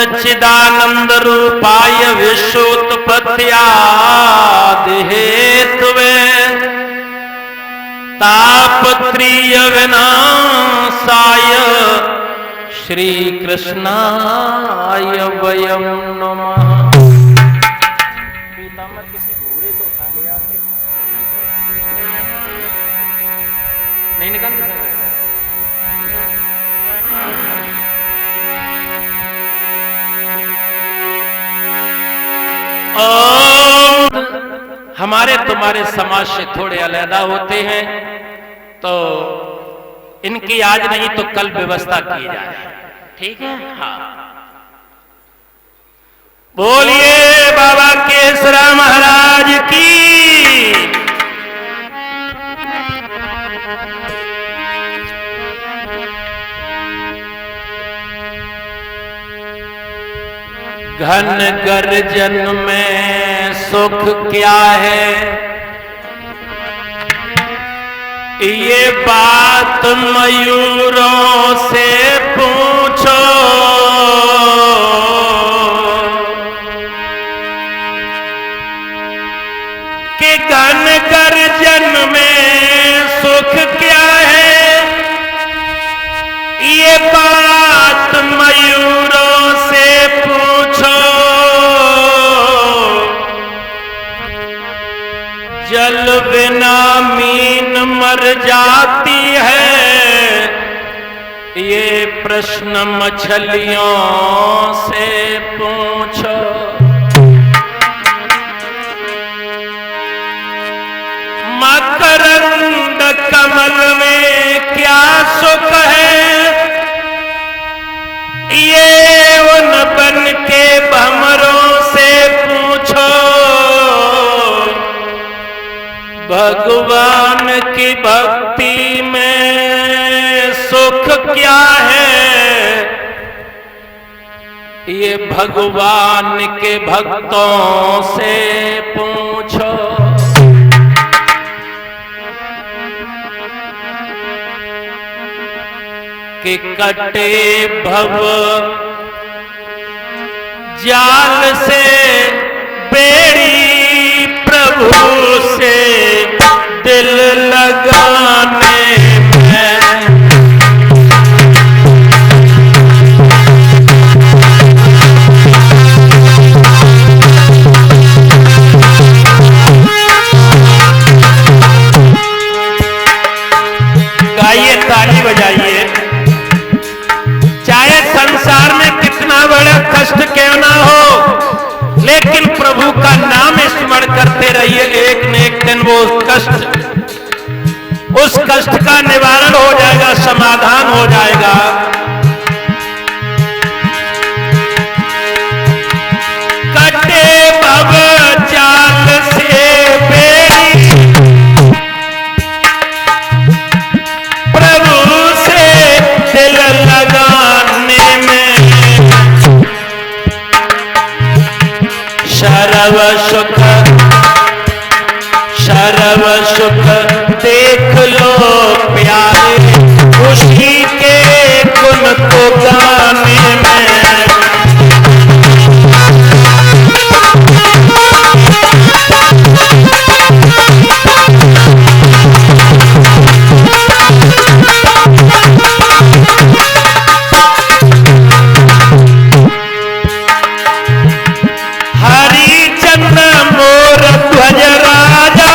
सच्चिदानंद रूपाय विश्वोत्पत्त्यादि Hathaway तापत्रीय विनाशाय श्री कृष्णाय वयं नमः। पीताम्बर किसी घूरे से उठा ले आते नहीं निकाल हमारे तुम्हारे समाज से थोड़े अलग होते हैं, तो इनकी आज नहीं तो कल व्यवस्था की जाए, ठीक है? हाँ, बोलिए बाबा केसरा महाराज की। घन गर्जन में सुख क्या है, ये बात मयूरों से पूछो। कि घन गर्जन में सुख क्या है, ये बात मयूरों से पूछो। जल बिना मीन मर जाती है, ये प्रश्न मछलियों से पूछो। मकरंद कमल में क्या सुख है, ये उन बन के भंवरों से पूछो। भगवान की भक्ति में सुख क्या है, ये भगवान के भक्तों से पूछो। कि कटे भव जाल से बेड़ी प्रभु से दिल लगाने में। गाइए, ताली बजाइए। चाहे संसार में कितना बड़ा कष्ट क्यों ना हो, लेकिन प्रभु का नाम स्मरण करते रहिए। एक न एक दिन वो उस कष्ट का निवारण हो जाएगा, समाधान हो जाएगा। कटे भव जाल से बेड़ी प्रभु से दिल लगाने में। सर्व सुख देख लो प्यारे, उसी के गुण को गाने में। हरिचंद्र मोर ध्वज राजा,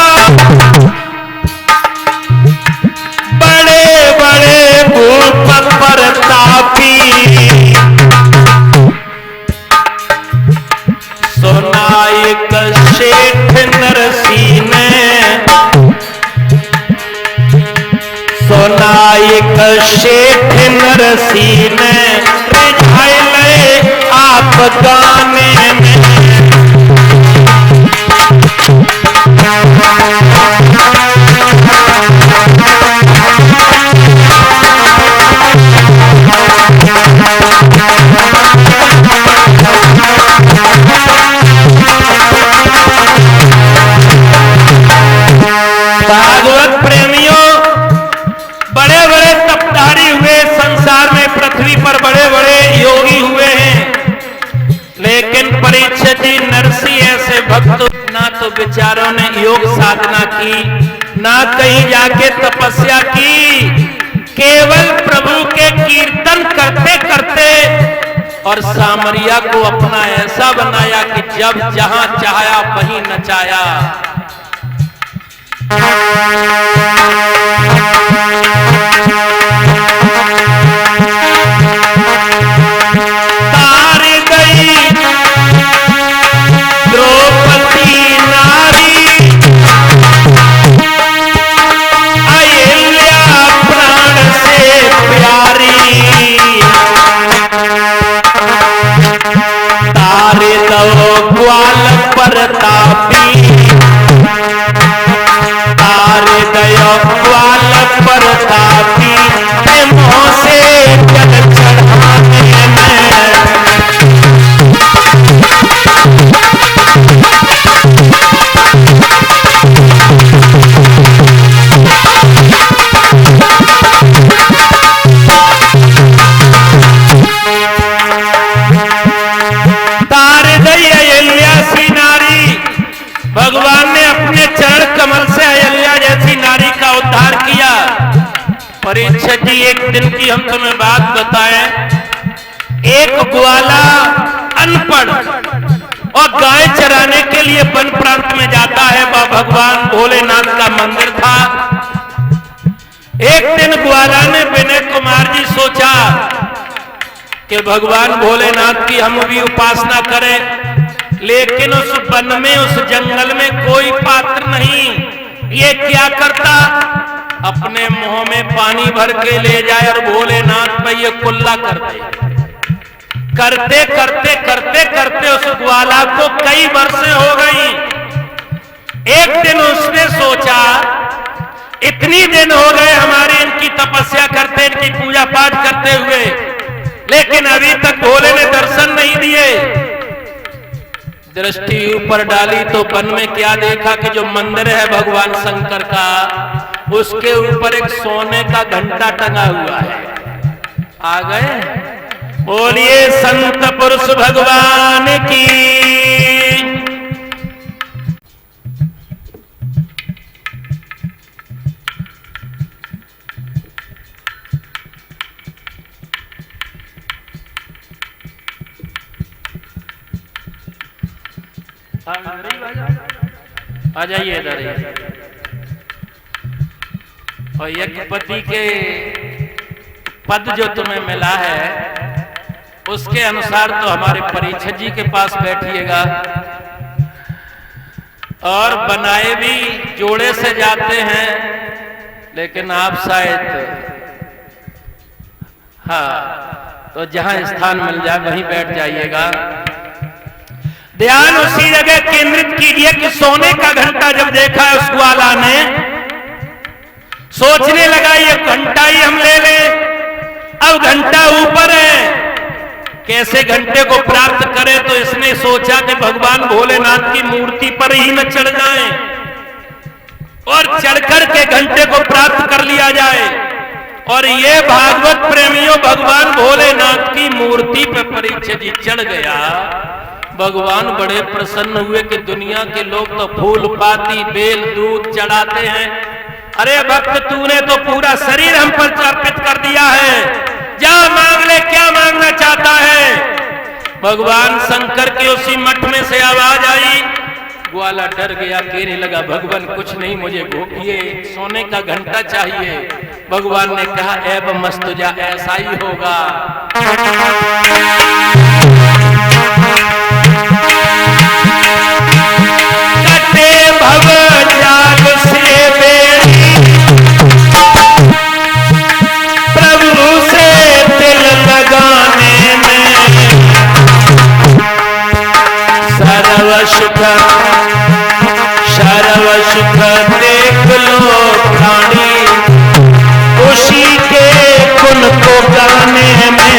बड़े बड़े भूप प्रतापी। सोनायक शेठ नरसिंह ने, सोनायक शेठ नरसिंह ने रिझाए आप गाने में। भागवत प्रेमियों, बड़े बड़े तपधारी हुए संसार में, पृथ्वी पर बड़े बड़े योगी हुए हैं, भक्तों, ना तो विचारों ने योग साधना की, ना कहीं जाके तपस्या की, केवल प्रभु के कीर्तन करते करते और सामरिया को अपना ऐसा बनाया कि जब जहां चाहा वहीं नचाया। तार गई द्रौपदी नारी, अहिल्या प्राण से प्यारी, तारे दो ग्वाल प्रतापी, तारे दयो ग्वाल प्रतापी, मोह से जल चढ़ाने में। भगवान ने अपने चरण कमल से अहिल्या जैसी नारी का उद्धार किया। परीक्षित जी, एक दिन की हम तुम्हें बात बताएं। एक ग्वाला अनपढ़ और गाय चराने के लिए वन प्रांत में जाता है। वह भगवान भोलेनाथ का मंदिर था। एक दिन ग्वाला ने विनय कुमार जी सोचा कि भगवान भोलेनाथ की हम भी उपासना करें, लेकिन उस वन में, उस जंगल में कोई पात्र नहीं। ये क्या करता, अपने मुंह में पानी भर के ले जाए और भोलेनाथ पे ये कुल्ला कर दे। करते करते करते करते उस ग्वाला को कई वर्षें हो गई। एक दिन उसने सोचा, इतनी दिन हो गए हमारी इनकी तपस्या करते, इनकी पूजा पाठ करते हुए, लेकिन अभी तक भोले ने दर्शन नहीं दिए। दृष्टि ऊपर डाली तो वन में क्या देखा कि जो मंदिर है भगवान शंकर का, उसके ऊपर एक सोने का घंटा टंगा हुआ है। आ गए, बोलिए संत पुरुष भगवान की। आ जाइए इधर। और यज्ञपति के पद जो तुम्हें मिला है, उसके अनुसार तो हमारे परीक्षित जी के पास बैठिएगा। और बनाए भी जोड़े से जाते हैं, लेकिन आप शायद, हाँ, तो जहां स्थान मिल जाए वहीं बैठ जाइएगा। ध्यान उसी जगह केंद्रित कीजिए कि सोने का घंटा जब देखा है उस ग्वाला ने, सोचने लगा ये घंटा ही हम ले लें। अब घंटा ऊपर है, कैसे घंटे को प्राप्त करें? तो इसने सोचा कि भगवान भोलेनाथ की मूर्ति पर ही न चढ़ जाएं और चढ़कर के घंटे को प्राप्त कर लिया जाए। और ये भागवत प्रेमियों, भगवान भोलेनाथ की मूर्ति पर परीक्षित जी चढ़ गया। भगवान बड़े प्रसन्न हुए कि दुनिया के लोग तो फूल पाती बेल दूध चढ़ाते हैं, अरे भक्त तूने तो पूरा शरीर हम पर अर्पित कर दिया है, जा मांग ले, क्या मांगना चाहता है। भगवान शंकर के उसी मठ में से आवाज आई। ग्वाला डर गया, कहने लगा भगवान कुछ नहीं, मुझे ये सोने का घंटा चाहिए। भगवान ने कहा ऐब मस्तुजा, ऐसा ही होगा। कटे भव जाग से बेड़ी, प्रभु से दिल लगाने में, सर्व सुख देख लो प्राणी, उसी के गुण को गाने में।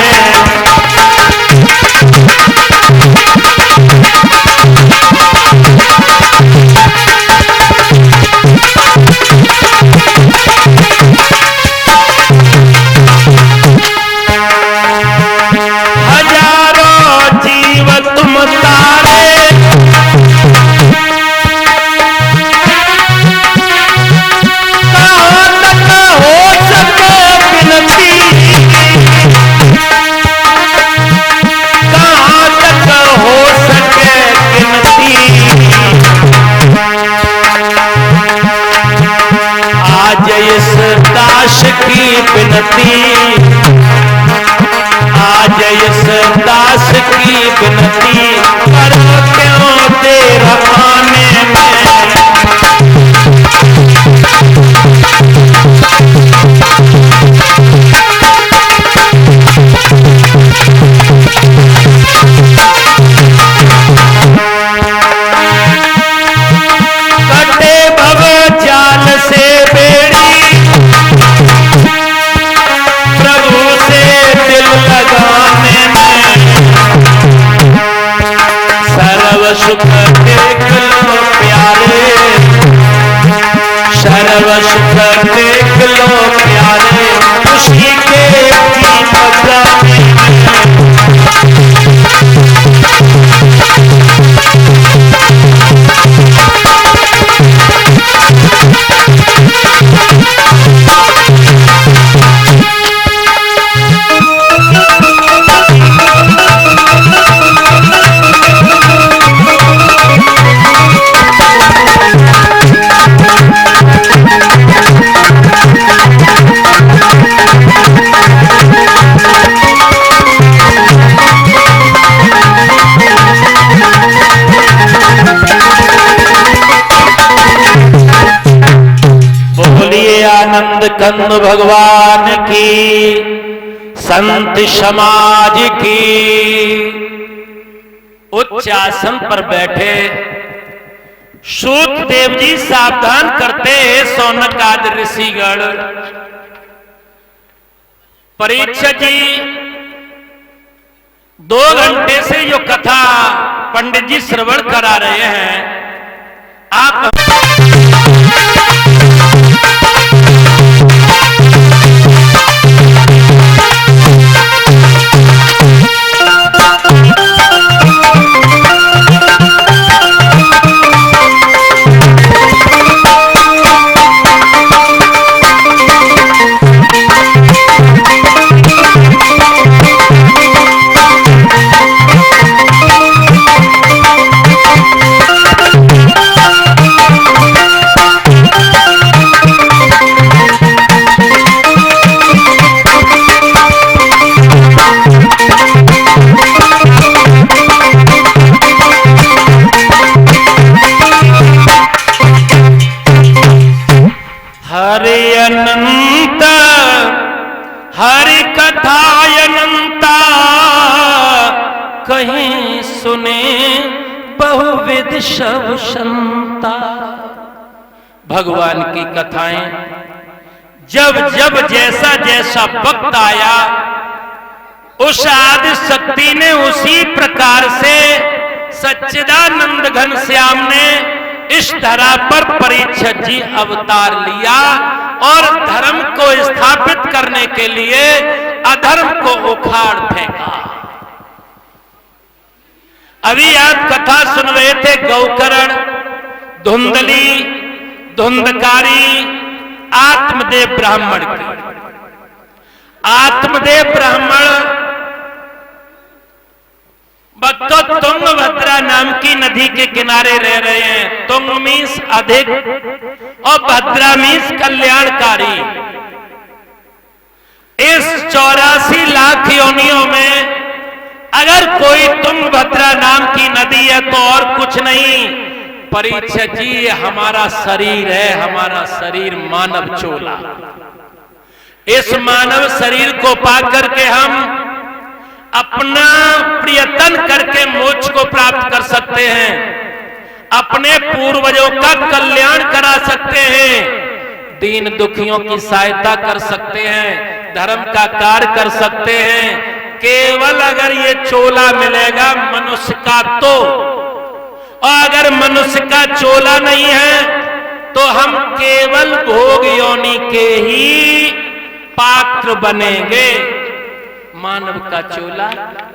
करती, आज इस दास की विनती, करो क्यों देर आने में। कटे भव जाल से बेड़ी, प्रभु से दिल लगाने में, सर्व सुख देख लो प्यारे, सर्व सुख देख लो प्यारे, खुशी के गीत गाने में। आनंद कंद भगवान की, संत समाज की। उच्च आसन पर बैठे सूत देव जी सावधान करते सौनक आदि ऋषिगण। परीक्षित जी 2 घंटे से जो कथा पंडित जी श्रवण करा रहे हैं, आप हरि अनंत हरि कथा अनंता, कहीं सुने बहुविध शव संता। भगवान की कथाएं जब जब जैसा जैसा वक्त आया, उस आदि शक्ति ने उसी प्रकार से सच्चिदानंद घनश्याम ने इस धरा पर परीक्षित जी अवतार लिया और धर्म को स्थापित करने के लिए अधर्म को उखाड़ फेंका। अभी आप कथा सुन रहे थे गौकर्ण, धुंधली, धुंधकारी, आत्मदेव ब्राह्मण की। आत्मदेव ब्राह्मण भक्तों तुंगभद्रा नाम की नदी के किनारे रह रहे हैं। तुंग मीन्स अधिक और भद्रा मीन्स कल्याणकारी। इस 84 लाख योनियों में अगर कोई तुंगभद्रा नाम की नदी है तो और कुछ नहीं, परीक्षित जी हमारा शरीर है, हमारा शरीर मानव चोला। इस मानव शरीर को पाकर के हम अपना प्रयत्न करके मोक्ष को प्राप्त कर सकते हैं, अपने पूर्वजों का कल्याण करा सकते हैं, दीन दुखियों की सहायता कर सकते हैं, धर्म का कार्य कर सकते हैं। केवल अगर ये चोला मिलेगा मनुष्य का तो, और अगर मनुष्य का चोला नहीं है तो हम केवल भोग योनि के ही पात्र बनेंगे। मानव का चोला,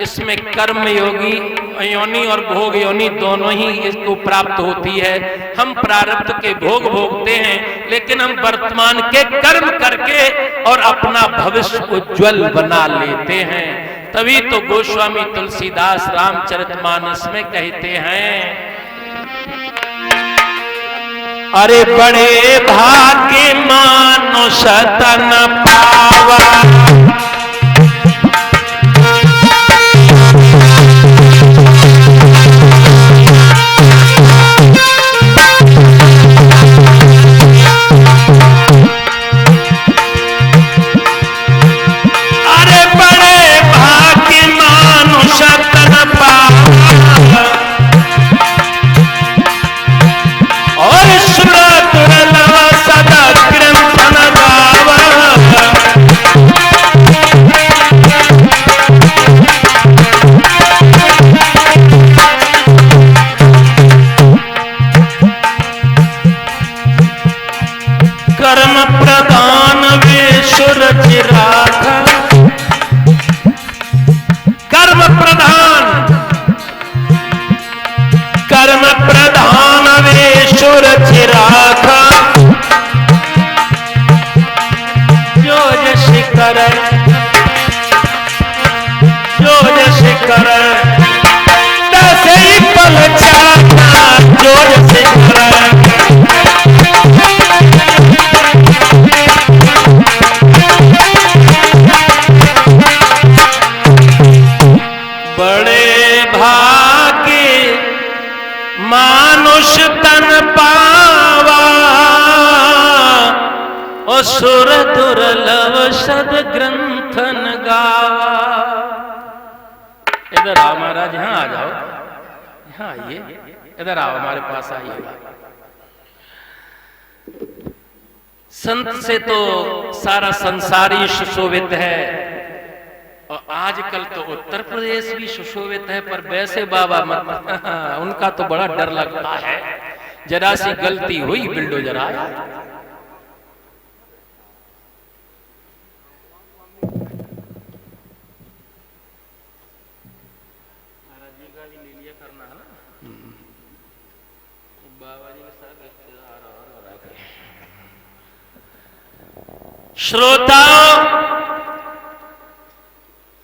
इसमें कर्म योगी योनि और भोग योनि दोनों ही इसको प्राप्त होती है। हम प्रारब्ध के भोग भोगते हैं, लेकिन हम वर्तमान के कर्म करके और अपना भविष्य उज्जवल बना लेते हैं। तभी तो गोस्वामी तुलसीदास रामचरितमानस में कहते हैं, अरे बड़े भाग्य मानुष तन पावा, चिराखा, कर्म प्रधान वेशुर चिराखा, जो यश करे तसे ही पल चाहता, जो यश करे मानुष तन पावा, असुर दुर्लभ सद ग्रंथन गावा। इधर आओ महाराज, यहाँ आ जाओ, यहाँ आइए, इधर आओ, हमारे पास आइएगा। संत से तो सारा संसार ही सुशोभित है, और आजकल तो उत्तर प्रदेश भी सुशोभित है, पर वैसे बाबा मत उनका तो बड़ा डर लगता है, जरा सी गलती हुई बिल्डोजर आया। महाराज जी का भी ले लिया करना है ना, बाबा जी के साथ रिश्तेदार और श्रोताओं,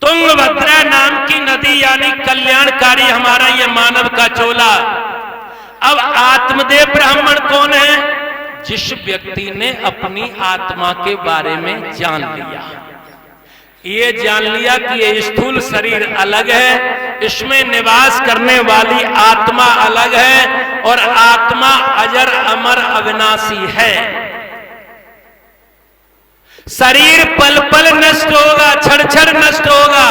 तुंगभद्रा नाम की नदी यानी कल्याणकारी हमारा ये मानव का चोला। अब आत्मदेव ब्राह्मण कौन है? जिस व्यक्ति ने अपनी आत्मा के बारे में जान लिया, ये जान लिया कि ये स्थूल शरीर अलग है, इसमें निवास करने वाली आत्मा अलग है, और आत्मा अजर अमर अविनाशी है। शरीर पल पल नष्ट होगा, क्षण क्षण नष्ट होगा,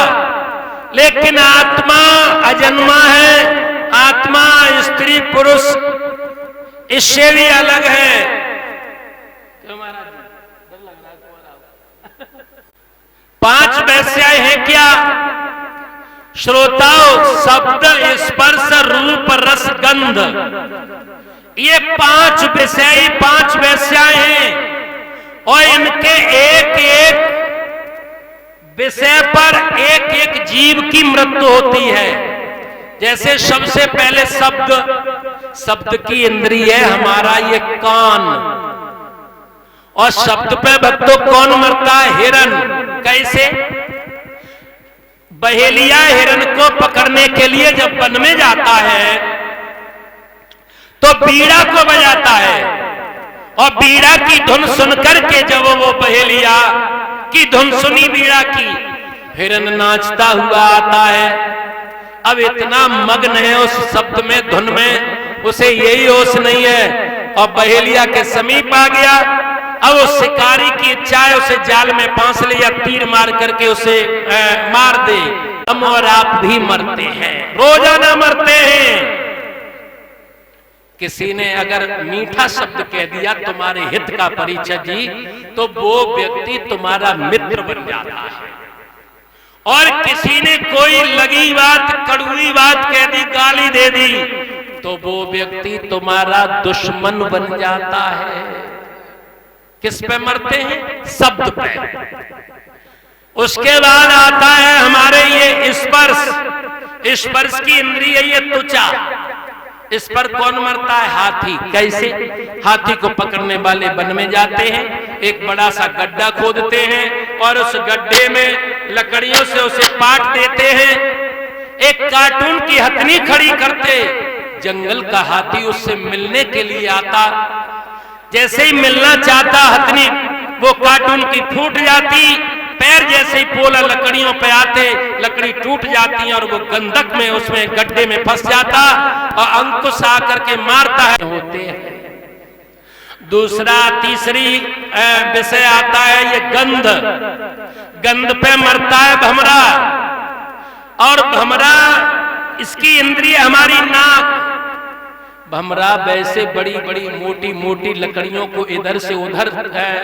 लेकिन आत्मा अजन्मा है। आत्मा स्त्री पुरुष इससे भी अलग है। क्यों महाराज डर लग रहा है? 5 वैश्याएं हैं क्या श्रोताओं? शब्द, स्पर्श, रूप, रस, गंध, ये 5 विषय, 5 वैश्याएं हैं, और इनके एक एक विषय पर एक एक जीव की मृत्यु होती है। जैसे सबसे पहले शब्द की इंद्रिय है हमारा ये कान, और शब्द पे भक्तों कौन मरता है? हिरण। कैसे? बहेलिया हिरण को पकड़ने के लिए जब वन में जाता है तो बीड़ा को बजाता है, और बीड़ा की धुन सुनकर के जब वो बहेलिया की धुन सुनी बीड़ा की, हिरण नाचता हुआ आता है। अब इतना मग्न है उस शब्द में, धुन में, उसे यही होश नहीं है, और बहेलिया के समीप आ गया। अब उस शिकारी की इच्छा है उसे जाल में फांस ले या तीर मार करके उसे मार दे। हम और आप भी मरते हैं, रोजाना मरते हैं। किसी ने अगर मीठा शब्द कह दिया तुम्हारे हित का परिचय जी, तो वो व्यक्ति तुम्हारा मित्र बन जाता है, और किसी ने कोई लगी बात, कड़वी बात कह दी, गाली दे दी, तो वो व्यक्ति तुम्हारा दुश्मन बन जाता है। किस पे मरते हैं? शब्द पे। उसके बाद आता है हमारे ये स्पर्श। स्पर्श की इंद्रिय ये त्वचा। इस पर कौन मरता है? हाथी। कैसे? हाथी को पकड़ने वाले वन में जाते हैं, एक बड़ा सा गड्ढा खोदते हैं, और उस गड्ढे में लकड़ियों से उसे पाट देते हैं, एक कार्टून की हथनी खड़ी करते। जंगल का हाथी उससे मिलने के लिए आता, जैसे ही मिलना चाहता हथनी वो कार्टून की फूट जाती, पैर जैसे ही पोला लकड़ियों पे आते, लकड़ी टूट जाती है और वो गंधक में उसमें गड्ढे में फंस जाता, और अंकुश आकर के मारता है होते हैं। दूसरा, तीसरी विषय आता है ये गंध। गंध पे मरता है भमरा, और भमरा इसकी इंद्रिय हमारी नाक। भमरा वैसे बड़ी बड़ी मोटी मोटी लकड़ियों को इधर से उधर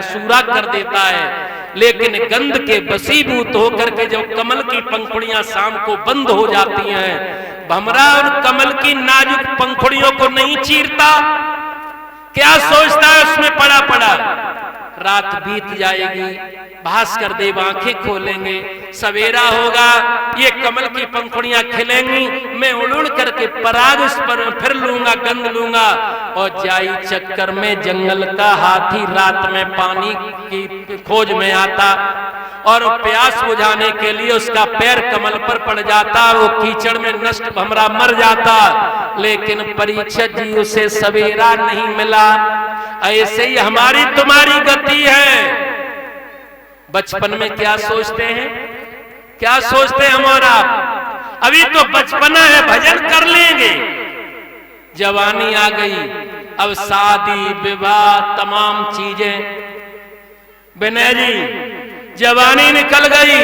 सूरा कर देता है, लेकिन गंध के वशीभूत होकर के जब कमल की पंखुड़ियां शाम को बंद हो जाती हैं, भमरा और कमल की नाजुक पंखुड़ियों को नहीं चीरता। क्या सोचता है उसमें पड़ा पड़ा? रात बीत जाएगी, भास्कर देव आंखें खोलेंगे, सवेरा होगा, ये कमल की पंखुड़ियां खिलेंगी, मैं उड़ उड़ करके पराग इस पर फिर लूंगा, गंध लूंगा। और जाई चक्कर में जंगल का हाथी रात में पानी की खोज में आता और प्यास बुझाने के लिए उसका पैर कमल पर पड़ जाता, वो कीचड़ में नष्ट भमरा मर जाता। लेकिन परीक्षित जी उसे सवेरा नहीं मिला। ऐसे ही हमारी तुम्हारी गति है। बचपन में क्या सोचते हैं, क्या सोचते हैं हमारा, अभी तो बचपना है, भजन कर लेंगे। जवानी आ गई, अब शादी विवाह तमाम चीजें। विनय जी, जवानी निकल गई,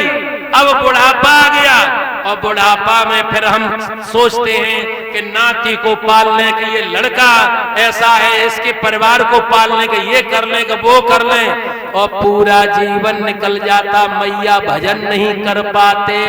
अब बुढ़ापा आ गया और बुढ़ापा में फिर हम सोचते हैं कि नाती को पालने के ये लड़का ऐसा है, इसके परिवार को पालने के ये कर लें कि वो कर लें, और पूरा जीवन निकल जाता, मैया भजन नहीं कर पाते।